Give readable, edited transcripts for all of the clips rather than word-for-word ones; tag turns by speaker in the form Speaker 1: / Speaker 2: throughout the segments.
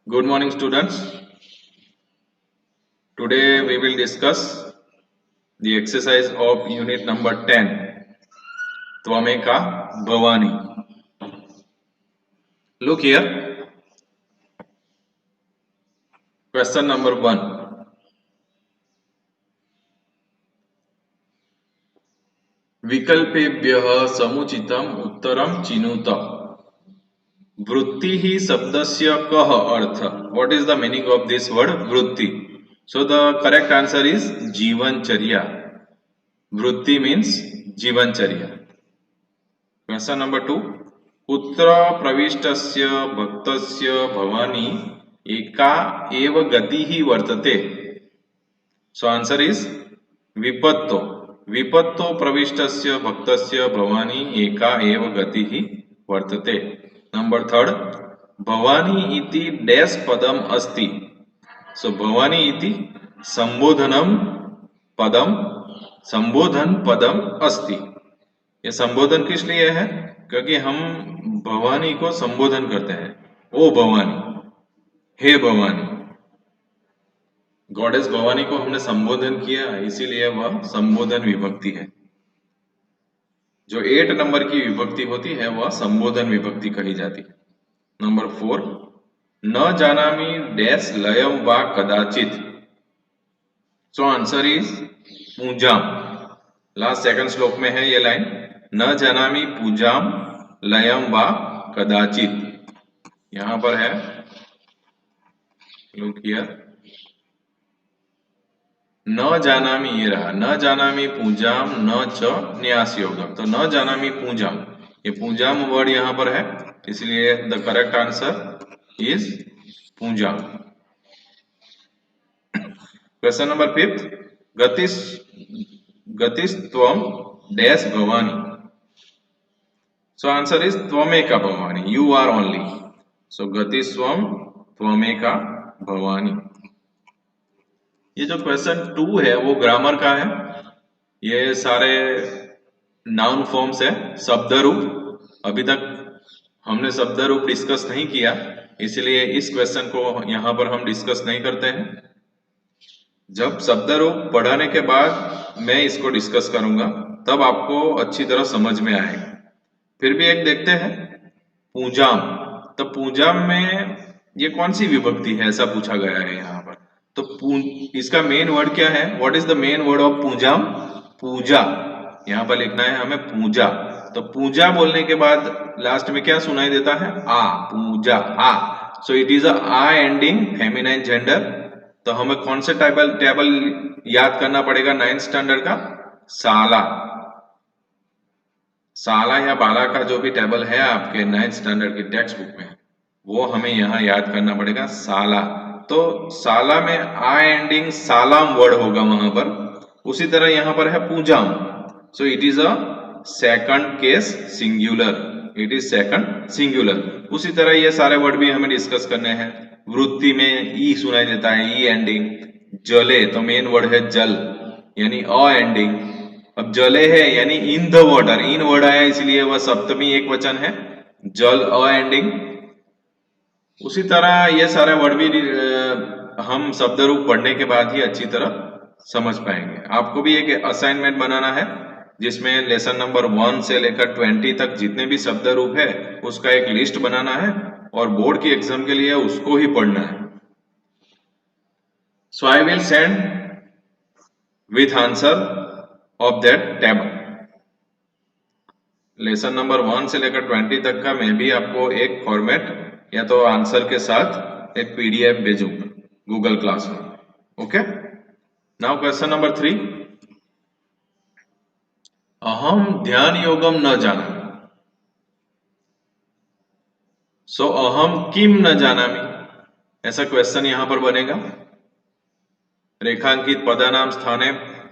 Speaker 1: Good morning, students. Today we will discuss the exercise of unit number 10, Twameka Bhavani. Look here, question number 1. विकल्पेभ्यः समुचितम् उत्तरं चिनुत. वृत्ति ही शब्दस्य कः अर्थ? What is the meaning of this word वृत्ति? So the correct answer is जीवनचर्या. वृत्ति means जीवनचर्या. Question number 2. कुत्र प्रविष्टस्य भक्तस्य भवानी एका एव गतिः वर्तते? So answer is विपत्तो. विपत्तो प्रविष्टस्य भक्तस्य भवानी एका एव गतिः वर्तते. Number 3. भवानी इति डैश पदम अस्ति. So भवानी इति संबोधन पदम अस्ति. ये संबोधन किस लिए है? क्योंकि हम भवानी को संबोधन करते हैं. ओ भवानी, हे भवानी. गॉडेस भवानी को हमने संबोधन किया, इसीलिए वह संबोधन विभक्ति है. जो 8 नंबर की विभक्ति होती है वह संबोधन विभक्ति कही जाती है. नंबर 4. न जानामि डैश लयम वा कदाचित. सो आंसर इज पूजाम. लास्ट सेकंड श्लोक में है ये लाइन. न जानामि पूजाम लयम वा कदाचित. यहां पर है, लुक हियर, न जानामि ये रहा. न जानामि पूजाम न च न्यास योगम. तो न जानामि पूजाम, ये पूजाम वर्ड यहां पर है, इसलिए द करेक्ट आंसर इज पूजाम. Question number 5. गतिस्त्वम डैश भवानी. So answer is त्वमेका भवानी. You are only. So गतिस्त्वम त्वमेका भवानी. ये जो क्वेश्चन 2 है वो ग्रामर का है. ये सारे नाउन फॉर्म्स है, शब्द रूप. अभी तक हमने शब्द रूप डिस्कस नहीं किया, इसलिए इस क्वेश्चन को यहां पर हम डिस्कस नहीं करते हैं. जब शब्द रूप पढ़ाने के बाद मैं इसको डिस्कस करूंगा, तब आपको अच्छी तरह समझ में आएगा. फिर भी एक देखते हैं, पूजाम. तो पूजाम में ये कौन सी विभक्ति है, ऐसा पूछा गया है यहाँ पर. तो इसका मेन वर्ड क्या है? What is the main word of पूजाम? पूजा. यहाँ पर लिखना है हमें पूजा. तो पूजा बोलने के बाद लास्ट में क्या सुनाई देता है? आ. पूजा, आ. सो इट इज आ एंडिंग फेमिनाइन जेंडर. तो हमें कौन से टेबल याद करना पड़ेगा 9th स्टैंडर्ड का? साला. साला या बाला का जो भी टेबल है आपके 9th स्टैंडर्ड की टेक्स्ट बुक में, वो हमें यहाँ याद करना पड़ेगा, साला. तो साला में आ एंडिंग सालाम वर्ड होगा वहां पर. उसी तरह यहाँ पर है पूजाम. So it is a second case singular. It is second singular. उसी तरह ये सारे वर्ड भी हमें डिस्कस करने हैं. वृत्ति में ई सुनाई देता है, ई एंडिंग. जले तो मेन वर्ड है जल, यानी अ एंडिंग. अब जले है यानी in the water, in word आया इसलिए वह सप्तमी एक वचन है, जल अ एंडिंग. उसी तरह ये सारे वर्ड भी हम शब्द रूप पढ़ने के बाद ही अच्छी तरह समझ पाएंगे. आपको भी एक असाइनमेंट बनाना है जिसमें लेसन नंबर 1 से लेकर 20 तक जितने भी शब्द रूप है उसका एक लिस्ट बनाना है और बोर्ड की एग्जाम के लिए उसको ही पढ़ना है. So I will send with answer of that table. Lesson number 1 से लेकर 20 तक का मैं भी आपको एक फॉर्मेट या तो आंसर के साथ एक पीडीएफ भेजूंगा गूगल क्लास में. ओके. Now question number 3. अहम ध्यान योगम न जानामि. सो अहम किम न जानामि, ऐसा क्वेश्चन यहां पर बनेगा. रेखांकित पदानाम स्थाने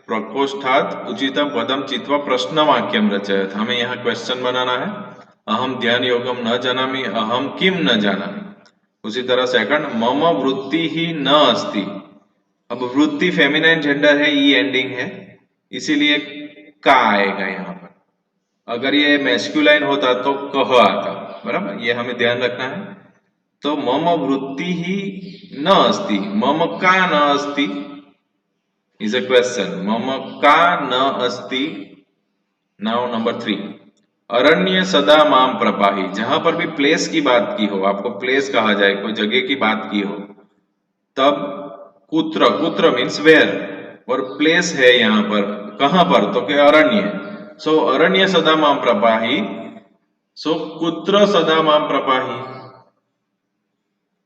Speaker 1: प्रकोष्ठात उचितम पदम चित्वा प्रश्न वाक्यम रचयत. हमें यहाँ क्वेश्चन बनाना है. अहम ध्यान योगम न जानामि, अहम किम न जानामि. उसी तरह सेकंड, मम वृत्ति ही न अस्ति. अब वृत्ति फेमिनाइन जेंडर है, ई एंडिंग है, इसीलिए का आएगा यहाँ पर. अगर ये मैस्कुलाइन होता तो कह आता. बराबर, ये हमें ध्यान रखना है. तो मम वृत्ति ही न अस्ति, मम का न अस्ति is a question. मम का न अस्ति. नाउ नंबर 3, अरण्य सदा माम प्रपाही. जहां पर भी प्लेस की बात की हो, आपको प्लेस कहा जाए, कोई जगह की बात की हो, तब कुत्र, कुत्र मीन्स वेयर, और प्लेस है यहाँ पर, कहां पर, तो क्या अरण्य. सो अरण्य सदा माम प्रपाही. सो कुत्र सदा माम प्रपाही.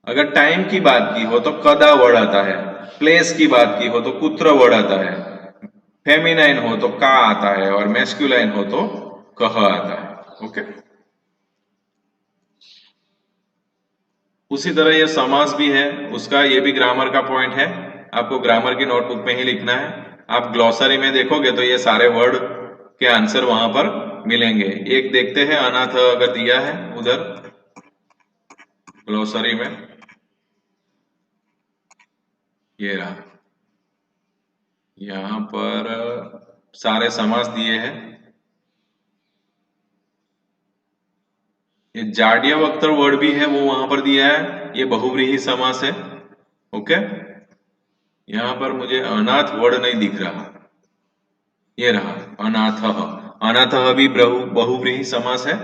Speaker 1: अगर टाइम की बात की हो तो कदा वर्ड आता है, प्लेस की बात की हो तो कुत्र वर्ड आता है, फेमिनाइन हो तो का आता है, और मैस्कुलाइन हो तो कह आता है. ओके. उसी तरह ये समास भी है, उसका ये भी ग्रामर का पॉइंट है, आपको ग्रामर की नोटबुक में ही लिखना है. आप ग्लॉसरी में देखोगे तो ये सारे वर्ड के आंसर वहां पर मिलेंगे. एक देखते हैं, अनाथ अगर दिया है उधर ग्लॉसरी में, ये रहा, यहां पर सारे समास दिए हैं. ये जाड्यावक्तर वर्ड भी है, वो वहां पर दिया है, ये बहुव्रीहि समास है. ओके. यहां पर मुझे अनाथ वर्ड नहीं दिख रहा, ये रहा अनाथ. अनाथ भी बहुव्रीहि समास है,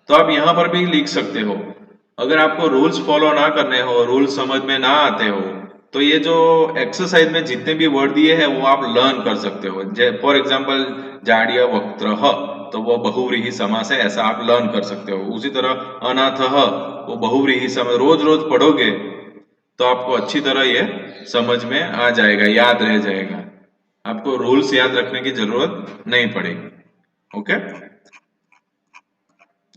Speaker 1: तो आप यहां पर भी लिख सकते हो. अगर आपको रूल्स फॉलो ना करने हो, रूल्स समझ में ना आते हो, तो ये जो एक्सरसाइज में जितने भी वर्ड दिए हैं वो आप लर्न कर सकते हो. फॉर एग्जाम्पल जाड्यावक्त्र, तो वो बहुव्रीहि समास है, ऐसा आप लर्न कर सकते हो. उसी तरह अनाथ, वो बहुव्रीहि समास, रोज रोज पढ़ोगे तो आपको अच्छी तरह ये समझ में आ जाएगा, याद रह जाएगा. आपको रूल्स याद रखने की जरूरत नहीं पड़ेगी. ओके.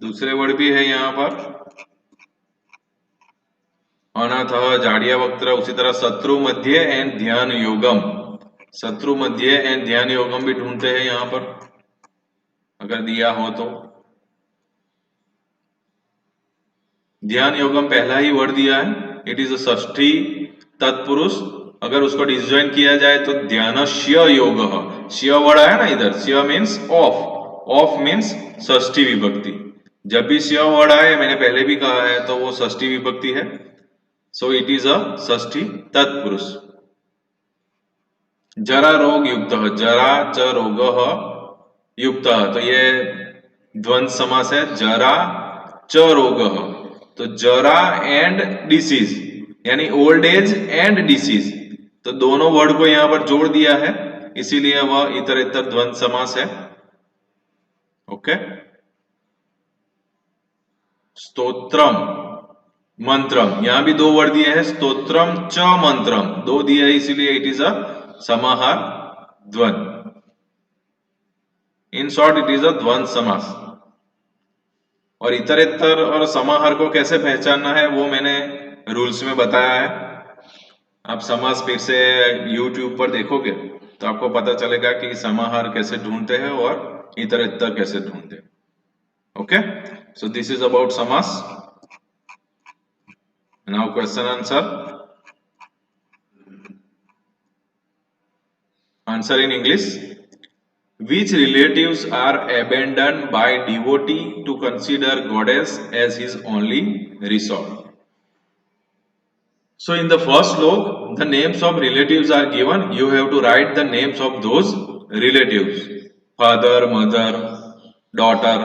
Speaker 1: दूसरे वर्ड भी है यहाँ पर, अनाथ, जाड्यावक्त्र. उसी तरह शत्रु मध्य एंड ध्यान योगम. शत्रु मध्य एंड ध्यान योगम भी ढूंढते हैं यहाँ पर, अगर दिया हो तो. ध्यान योगम पहला ही वर्ड दिया है, इट इज अ षष्ठी तत्पुरुष. अगर उसको डिसजॉइन किया जाए तो ध्यानस्य योग. श्य वर्ड आया ना इधर, श्य मीन्स ऑफ, ऑफ मीन्स षष्ठी विभक्ति. जब भी श्य वर्ड आए, मैंने पहले भी कहा है, तो वो षष्ठी विभक्ति है. सो इट इज अ षष्ठी तत्पुरुष. जरा रोग युक्त, जरा च रोग युक्त, तो ये द्वंद्व समास है, जरा च रोग. तो जरा एंड डिसीज, यानी ओल्ड एज एंड डिसीज, तो दोनों वर्ड को यहां पर जोड़ दिया है, इसीलिए वह इतर इतर द्वंद्व समास है. ओके. स्तोत्रम, मंत्रम, यहां भी दो वर्ड दिए हैं, स्तोत्रम च मंत्रम, दो दिए है, इसीलिए इट इज अ समाहार द्वंद्व. इन शॉर्ट इट इज अ द्वंद्व समास. और इतरेतर और समाहार को कैसे पहचानना है वो मैंने रूल्स में बताया है. आप समास फिर से YouTube पर देखोगे तो आपको पता चलेगा कि समाहार कैसे ढूंढते हैं और इतरेतर कैसे ढूंढते हैं. Okay. So this is about समास. Now question answer. Answer in English. Which relatives are abandoned by devotee to consider goddess as his only resort? So in the first slok, the names of relatives are given. You have to write the names of those relatives. Father, mother, daughter,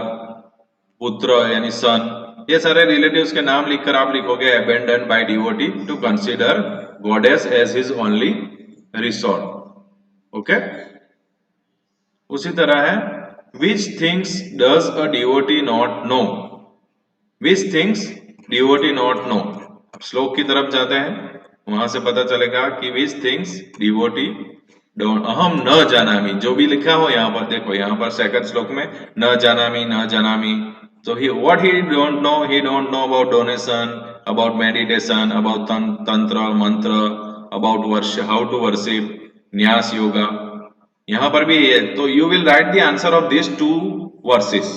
Speaker 1: putra यानी son. ये सारे relatives के नाम लिखकर आप लिखोगे abandoned by devotee to consider goddess as his only resort. Okay? उसी तरह है, which things does a devotee not know? Which things devotee not know? अब श्लोक की तरफ जाते हैं, वहां से पता चलेगा कि which things devotee don't. अहम न जानामि, जो भी लिखा हो यहाँ पर देखो, यहाँ पर सेकंड श्लोक में न जानामि, न जानामि. So what he don't know? He don't know about donation, about meditation, about tantra, mantra, about worship, how to worship, न्यास योगा. यहां पर भी है, तो you will write the answer of this two verses.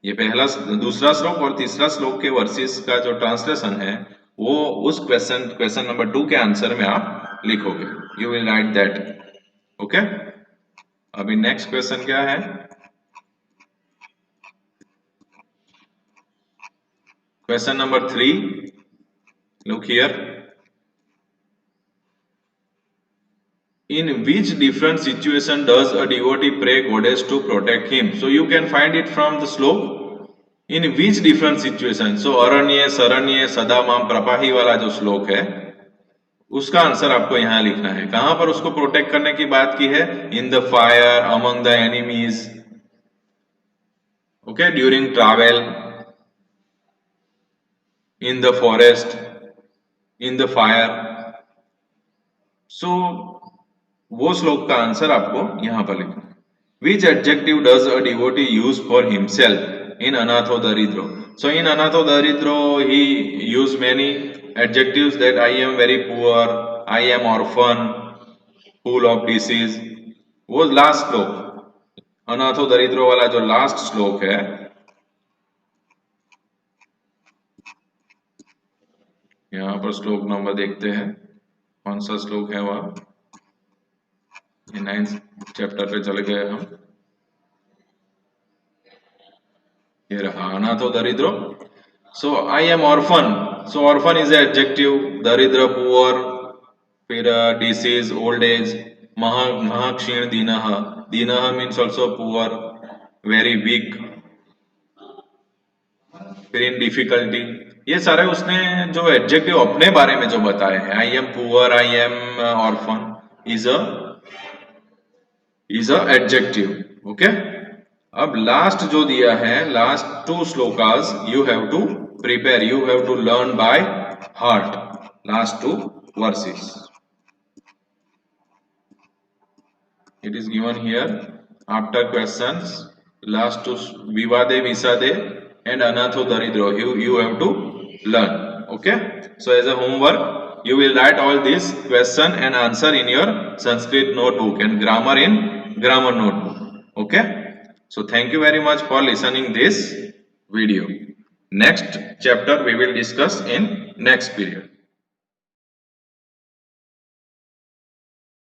Speaker 1: ये पहला, दूसरा श्लोक और तीसरा श्लोक के वर्सेस का जो ट्रांसलेशन है वो उस क्वेश्चन नंबर 2 के आंसर में आप लिखोगे. You will right that. Okay. अभी नेक्स्ट क्वेश्चन क्या है. Question number 3. Look here. In which different situation does a devotee pray goddess to protect him? So you can find it from the slok. In which different situation? So अरण्य शरण्य सदा माम प्रपाही वाला जो श्लोक है उसका answer आपको यहां लिखना है. कहां पर उसको प्रोटेक्ट करने की बात की है? In the fire, among the enemies, okay, during travel, in the forest, in the fire. So वो श्लोक का आंसर आपको यहां पर लिखना है. Which adjective does a devotee use for himself in अनाथो दरिद्रो? सो इन अनाथो दरिद्रो he use many adjectives that I am very poor, I am orphan, full of disease. वो लास्ट श्लोक, अनाथो दरिद्रो वाला जो लास्ट श्लोक है, यहां पर श्लोक नंबर देखते हैं कौन सा श्लोक है वह. 9th चैप्टर पे चले गए हम. ये रहा अनाथो दरिद्रो. So I am orphan. So orphan is adjective. दरिद्र पुअर, फिर डिसीज ओल्ड एज, महाक्षीण दीनः. दीनः means also poor, very weak, फिर इन डिफिकल्टी. ये सारे उसने जो एडजेक्टिव अपने बारे में जो बताए हैं, I am poor, I am orphan, is a adjective. Okay. अब लास्ट जो दिया है, last 2 shlokas you have to prepare, you have to learn by heart. Last 2 verses. It is given here after questions. Last 2 Vivade Visade and Anatho Daridro you have to learn. Okay. So as a homework, you will write all these question and answer in your Sanskrit notebook and grammar in grammar notebook. Okay. So thank you very much for listening this video. Next chapter we will discuss in next period.